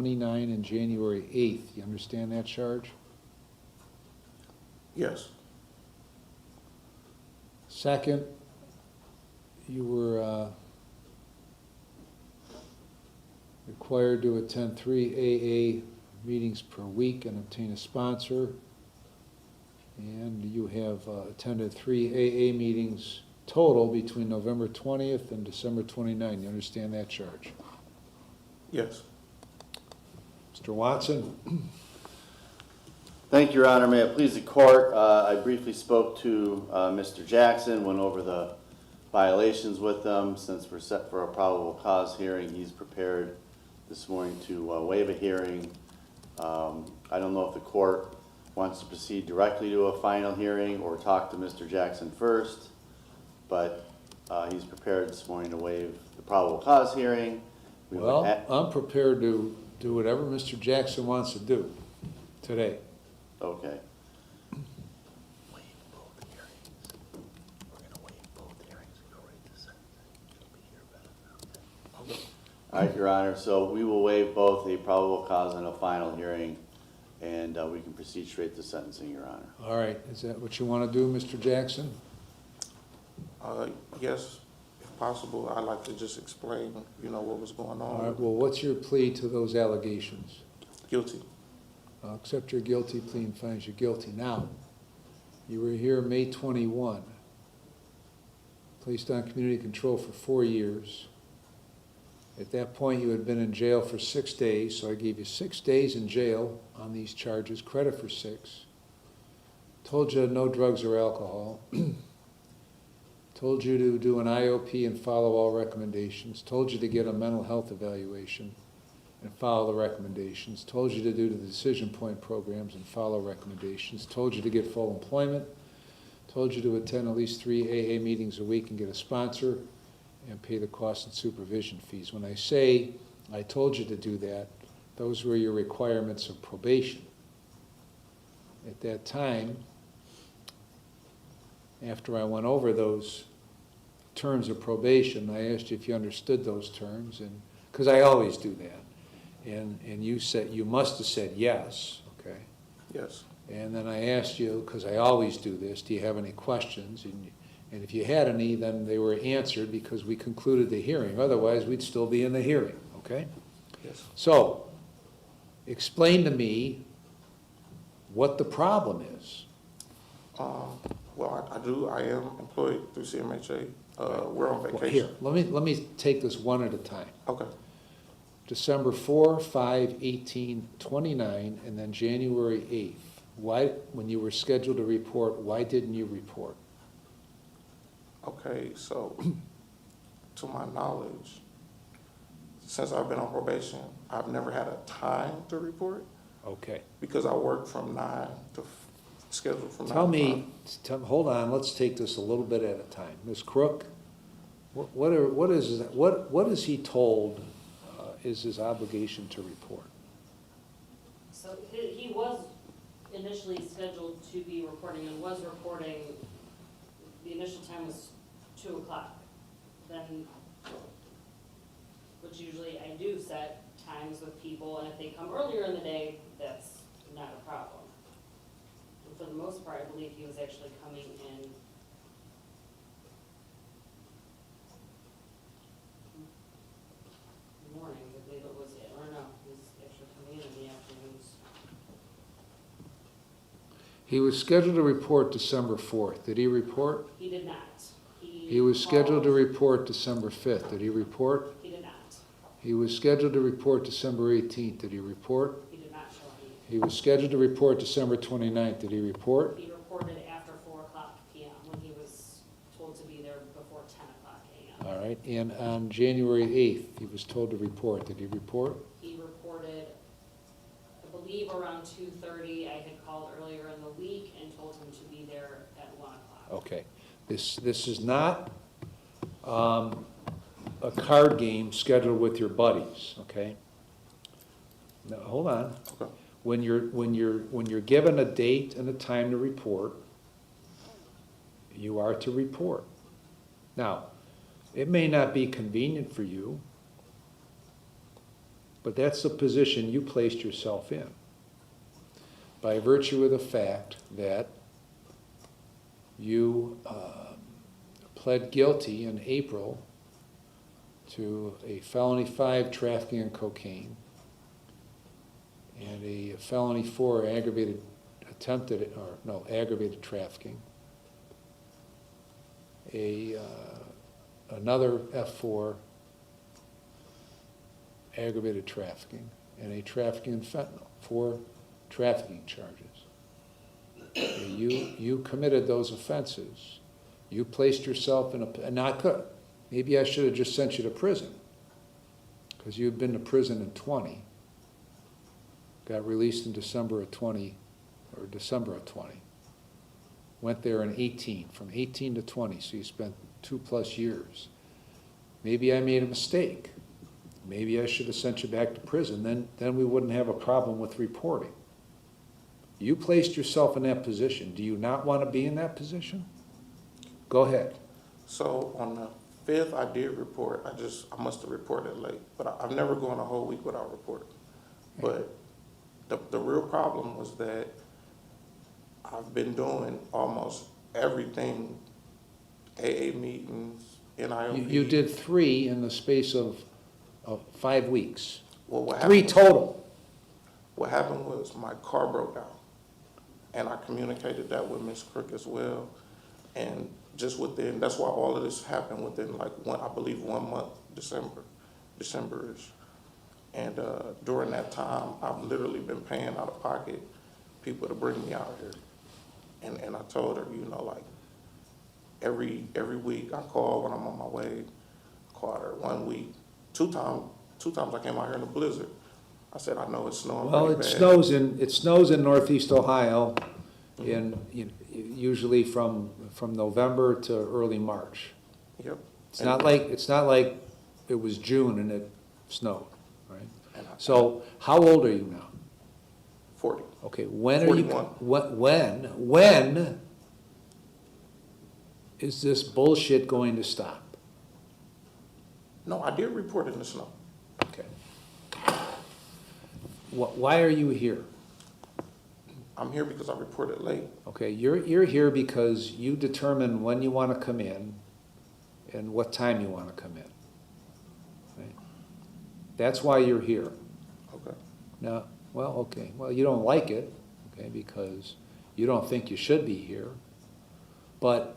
29 and January 8th. You understand that charge? Yes. Second, you were required to attend 3 AA meetings per week and obtain a sponsor. And you have attended 3 AA meetings total between November 20th and December 29th. You understand that charge? Yes. Mr. Watson? Thank you, Your Honor. May it please the court, I briefly spoke to Mr. Jackson, went over the violations with him. Since we're set for a probable cause hearing, he's prepared this morning to waive a hearing. I don't know if the court wants to proceed directly to a final hearing or talk to Mr. Jackson first, but he's prepared this morning to waive the probable cause hearing. Well, I'm prepared to do whatever Mr. Jackson wants to do today. Okay. Waive both hearings. We're going to waive both hearings and go right to sentencing. You'll be here better now. Okay. All right, Your Honor, so we will waive both a probable cause and a final hearing, and we can proceed straight to sentencing, Your Honor. All right, is that what you want to do, Mr. Jackson? Yes, if possible, I'd like to just explain, what was going All on. right, well, what's your plea to those allegations? Guilty. I'll accept your guilty plea and find you guilty. Now, you were here May 21, placed on community control for 4 years. At that point, you had been in jail for 6 days, so I gave you 6 days in jail on these charges, credit for 6. Told you no drugs or alcohol. Told you to do an IOP and follow all recommendations. Told you to get a mental health evaluation and follow the recommendations. Told you to do the decision point programs and follow recommendations. Told you to get full employment. Told you to attend at least 3 AA meetings a week and get a sponsor and pay the cost and supervision fees. When I say I told you to do that, those were your requirements of probation. At that time, after I went over those terms of probation, I asked you if you understood those terms, and because I always do that. And you said, you must have said yes, okay? Yes. And then I asked you, because I always do this, do you have any questions? And if you had any, then they were answered because we concluded the hearing. Otherwise, we'd still be in the hearing, okay? Yes. So, explain to me what the problem is. Well, I am employed through CMHA. We're on Well, vacation. here, let me take this one at a time. Okay. December 4, 5, 18, 29, and then January 8th. Why, when you were scheduled to report, why didn't you report? Okay, so to my knowledge, since I've been on probation, I've never had a time to report Okay. because I work from 9 to scheduled from 9 Tell to me, hold on, let's take this a little bit at a time. Ms. Crook, what is he told is his obligation to report? So he was initially scheduled to be reporting and was reporting. The initial time was 2 o'clock. Then, which usually I do set times with people, and if they come earlier in the day, that's not a problem. And for the most part, I believe he was actually coming in mornings, I believe it was, or no, he was actually coming in the afternoons. He was scheduled to report December 4th. Did he report? He did not. He was scheduled to report December 5th. Did he report? He did not. He was scheduled to report December 18th. Did he report? He did not show any. He was scheduled to report December 29th. Did he report? He reported after 4 o'clock PM when he was told to be there before 10 o'clock AM. All right, and on January 8th, he was told to report. Did he report? He reported, I believe around 2:30. I had called earlier in the week and told him to be there at 1 o'clock. Okay. This is not a card game scheduled with your buddies, okay? Now, hold on. Okay. When you're given a date and a time to report, you are to report. Now, it may not be convenient for you. But that's the position you placed yourself in by virtue of the fact that you pled guilty in April to a felony 5 trafficking in cocaine and a felony 4 aggravated trafficking, another F4 aggravated trafficking, and a trafficking in fentanyl, 4 trafficking charges. You committed those offenses. You placed yourself in maybe I should have just sent you to prison, because you'd been to prison in 20, got released in December of 20, went there in 18, from 18 to 20, so you spent 2+ years. Maybe I made a mistake. Maybe I should have sent you back to prison, then we wouldn't have a problem with reporting. You placed yourself in that position. Do you not want to be in that position? Go ahead. So on the 5th, I did report. I must have reported late, but I've never gone a whole week without reporting. But the real problem was that I've been doing almost everything, AA meetings, NIOP. You did 3 in the space of 5 weeks. Well, what 3 happened, total. what happened was my car broke down, and I communicated that with Ms. Crook as well. And just within, that's why all of this happened within like I believe 1 month, December-ish. And during that time, I've literally been paying out of pocket people to bring me out here. And I told her, you know, like every week I call when I'm on my way. Called her 1 week, 2 times I came out here in a blizzard. I said, I know it's snowing Well, pretty bad. it snows in Northeast Ohio usually from November to early March. Yep. It's not like it was June and it snowed, right? So how old are you now? 40. Okay, when 41. When is this bullshit going to stop? No, I did report in the snow. Okay. Why are you here? I'm here because I reported late. Okay, you're here because you determine when you want to come in and what time you want to come in. Right? That's why you're here. Okay. Now, well, you don't like it, okay, because you don't think you should be here, but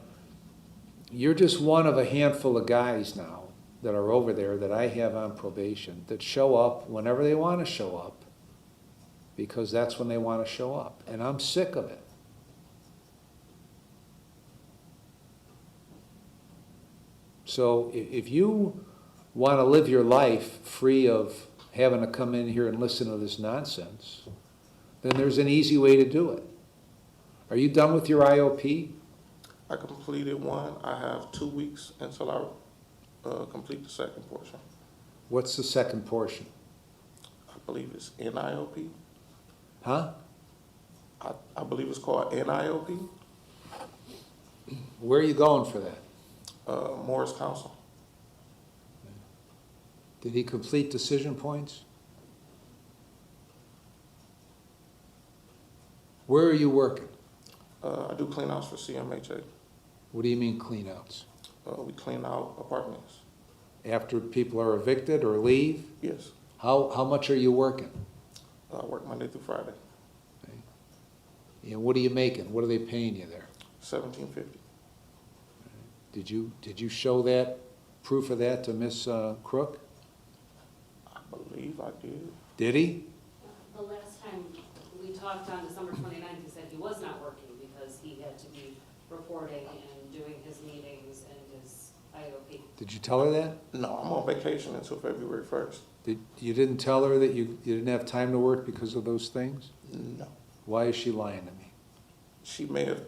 you're just one of a handful of guys now that are over there that I have on probation that show up whenever they want to show up because that's when they want to show up, and I'm sick of it. So if you want to live your life free of having to come in here and listen to this nonsense, then there's an easy way to do it. Are you done with your IOP? I completed one. I have 2 weeks until I complete the second portion. What's the second portion? I believe it's NIOP. Huh? I believe it's called NIOP, Where are you going for that? Morris Council. Did he complete decision points? Where are you working? I do clean outs for CMHA. What do you mean clean outs? We clean out apartments. After people are evicted or leave? Yes. How much are you working? I work Monday through Friday. And what are you making? What are they paying you there? $17.50. Did you show that, proof of that to Miss Crook? I believe I did. Did he? The last time we talked on December 29th, he said he was not working because he had to be reporting and doing his meetings and his IOP. Did you tell her that? No, I'm on vacation until February 1st. You didn't tell her that you didn't have time to work because of those things? No. Why is she lying to me? She may have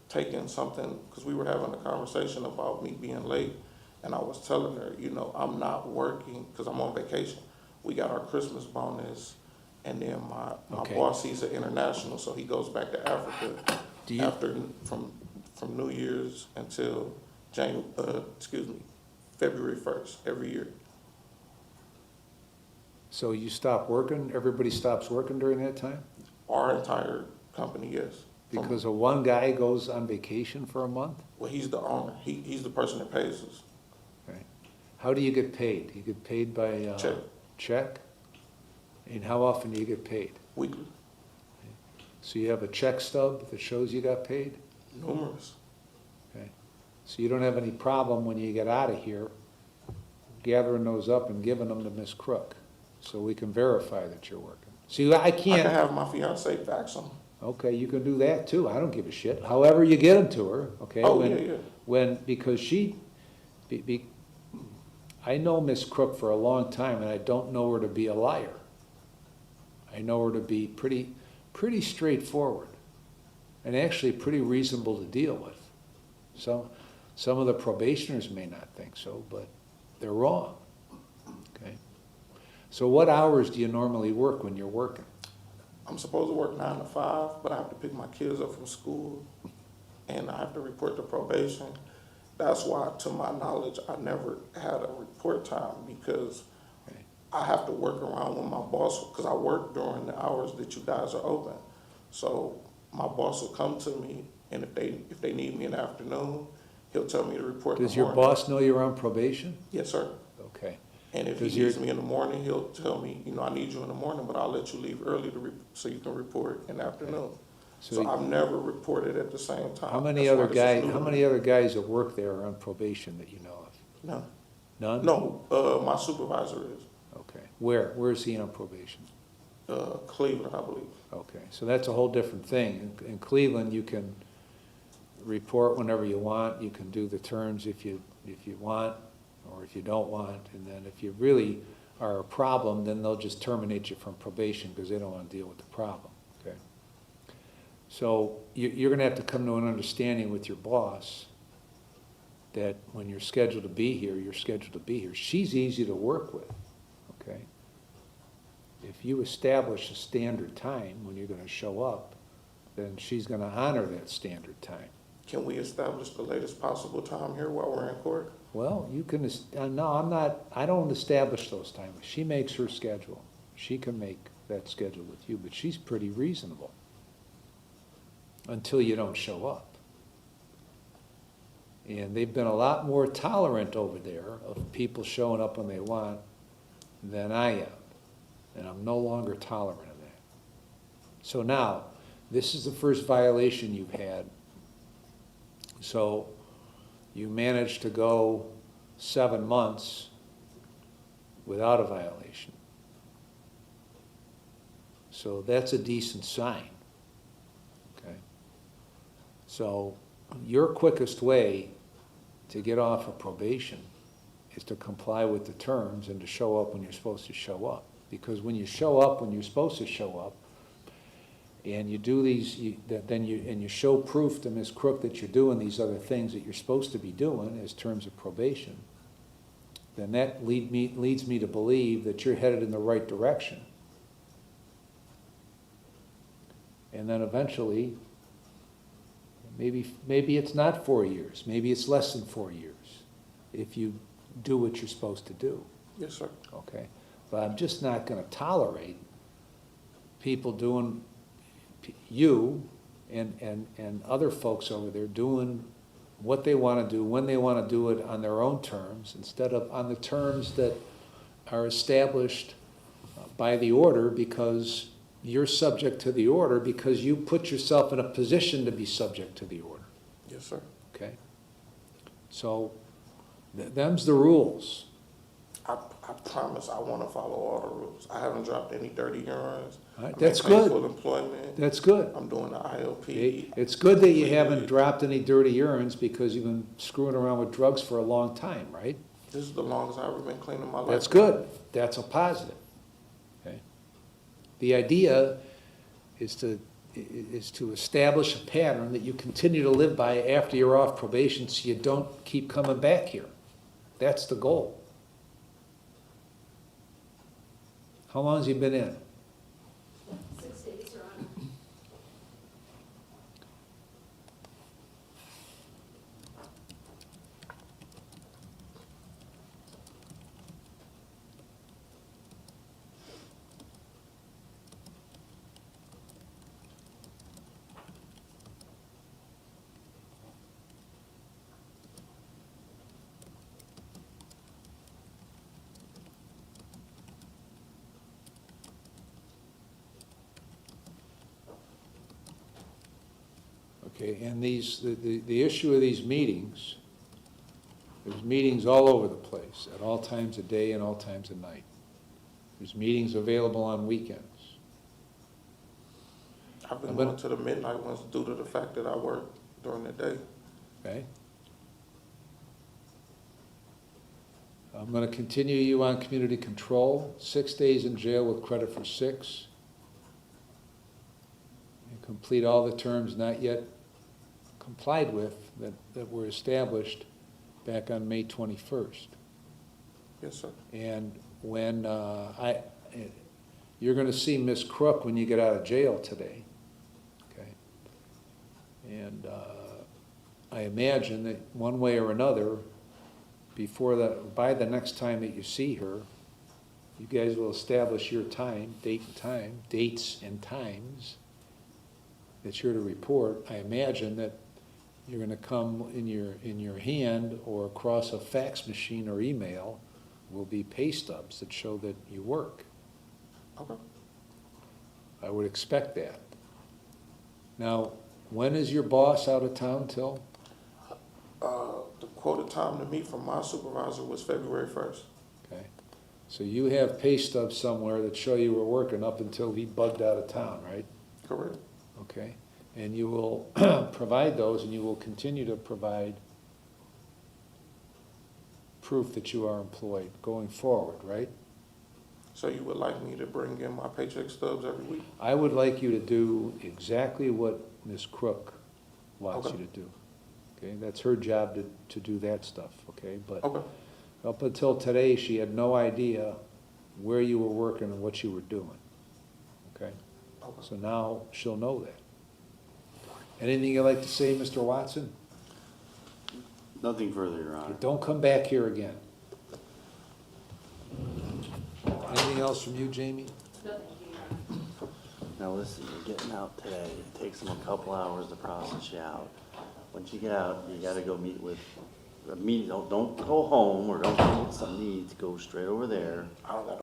taken something, because we were having a conversation about me being late, and I was telling her, you know, I'm not working because I'm on vacation. We got our Christmas bonus, and then my Okay. boss, he's an international, so he goes back to Africa from New Year's until February 1st every year. So you stop working, everybody stops working during that time? Our entire company, yes. Because of one guy goes on vacation for a month? Well, he's the owner. He's the person that pays us. Right. How do you get paid? You get paid by Check. check? And how often do you get paid? Weekly. So you have a check stub that shows you got paid? Numerous. Okay. So you don't have any problem when you get out of here gathering those up and giving them to Miss Crook, so we can verify that you're working. See, I I can can't, have my fiance fax them. okay, you can do that too, I don't give a shit. However you get them to her, okay? Oh, when- yeah. When, because I know Miss Crook for a long time, and I don't know her to be a liar. I know her to be pretty straightforward, and actually pretty reasonable to deal with. Some of the probationers may not think so, but they're wrong, okay? So what hours do you normally work when you're working? I'm supposed to work 9 to 5, but I have to pick my kids up from school, and I have to report to probation. That's why, to my knowledge, I never had a report time, because Okay. I have to work around when my boss, because I work during the hours that you guys are open. So my boss will come to me, and if they need me in the afternoon, he'll tell me to report in the Does your morning. boss know you're on probation? Yes, sir. Okay. And if Does he your- needs me in the morning, he'll tell me, I need you in the morning, but I'll let you leave early so you can report in the afternoon. So I've never reported at the same time. How many That's why other this is guys, new how to many me. other guys that work there are on probation that you know of? No, None? no, my supervisor is, Okay. Where is he on probation? Cleveland, I believe. Okay, so that's a whole different thing. In Cleveland, you can report whenever you want, you can do the terms if you want, or if you don't want, and then if you really are a problem, then they'll just terminate you from probation because they don't want to deal with the problem, okay? So you're gonna have to come to an understanding with your boss that when you're scheduled to be here, you're scheduled to be here. She's easy to work with, okay? If you establish a standard time when you're gonna show up, then she's gonna honor that standard time. Can we establish the latest possible time here while we're in court? Well, you can, no, I don't establish those times. She makes her schedule. She can make that schedule with you, but she's pretty reasonable until you don't show up. And they've been a lot more tolerant over there of people showing up when they want than I am. And I'm no longer tolerant of that. So now, this is the first violation you've had. So you managed to go 7 months without a violation. So that's a decent sign, okay? So your quickest way to get off of probation is to comply with the terms and to show up when you're supposed to show up. Because when you show up when you're supposed to show up, and you do these, then you show proof to Ms. Crook that you're doing these other things that you're supposed to be doing as terms of probation, then that leads me to believe that you're headed in the right direction. And then eventually, maybe it's not 4 years, maybe it's less than 4 years, if you do what you're supposed to do, Yes, sir. okay? But I'm just not gonna tolerate people doing, you and other folks over there doing what they want to do, when they want to do it on their own terms, instead of on the terms that are established by the order, because you're subject to the order, because you put yourself in a position to be subject to the order, Yes, sir. okay? So, them's the rules. I promise I want to follow all the rules. I haven't dropped any dirty urines. All right, I'm that's in gainful good. employment. That's good. I'm doing the Okay? IOP. It's good that you haven't dropped any dirty urines because you've been screwing around with drugs for a long time, right? This is the longest I've ever been clean in my life. That's good. That's a positive. Okay? The idea is to establish a pattern that you continue to live by after you're off probation so you don't keep coming back here. That's the goal. How long has he been in? 6 days, Your Honor. Okay, and the issue of these meetings, there's meetings all over the place, at all times of day and all times of night. There's meetings available on weekends, I've been But- going to the midnight ones due to the fact that I work during the day. okay? I'm gonna continue you on community control, 6 days in jail with credit for 6. And complete all the terms not yet complied with that were established back on May 21st. Yes, sir. And when, you're gonna see Miss Crook when you get out of jail today, okay? And, I imagine that one way or another, by the next time that you see her, you guys will establish your time, dates and times that you're to report. I imagine that you're gonna come in your hand or across a fax machine or email will be pay stubs that show that you work. Okay. I would expect that. Now, when is your boss out of town till? The quoted time to meet from my supervisor was February 1st. Okay, so you have pay stubs somewhere that show you were working up until he bugged out of town, right? Correct. Okay, and you will provide those, and you will continue to provide proof that you are employed going forward, right? So you would like me to bring in my paycheck stubs every week? I would like you to do exactly what Ms. Crook wants you Okay. to do. Okay, that's her job to do that stuff, okay? But Okay. up until today, she had no idea where you were working and what you were doing, okay? Okay. So now she'll know that. Anything you'd like to say, Mr. Watson? Nothing further, Your Honor. Don't come back here again. Anything else from you, Jamie? No, thank you, Your Honor. Now listen, you're getting out today, it takes them a couple hours to process you out. Once you get out, you gotta go meet with, don't go home or don't get something to eat, go straight over there. I don't got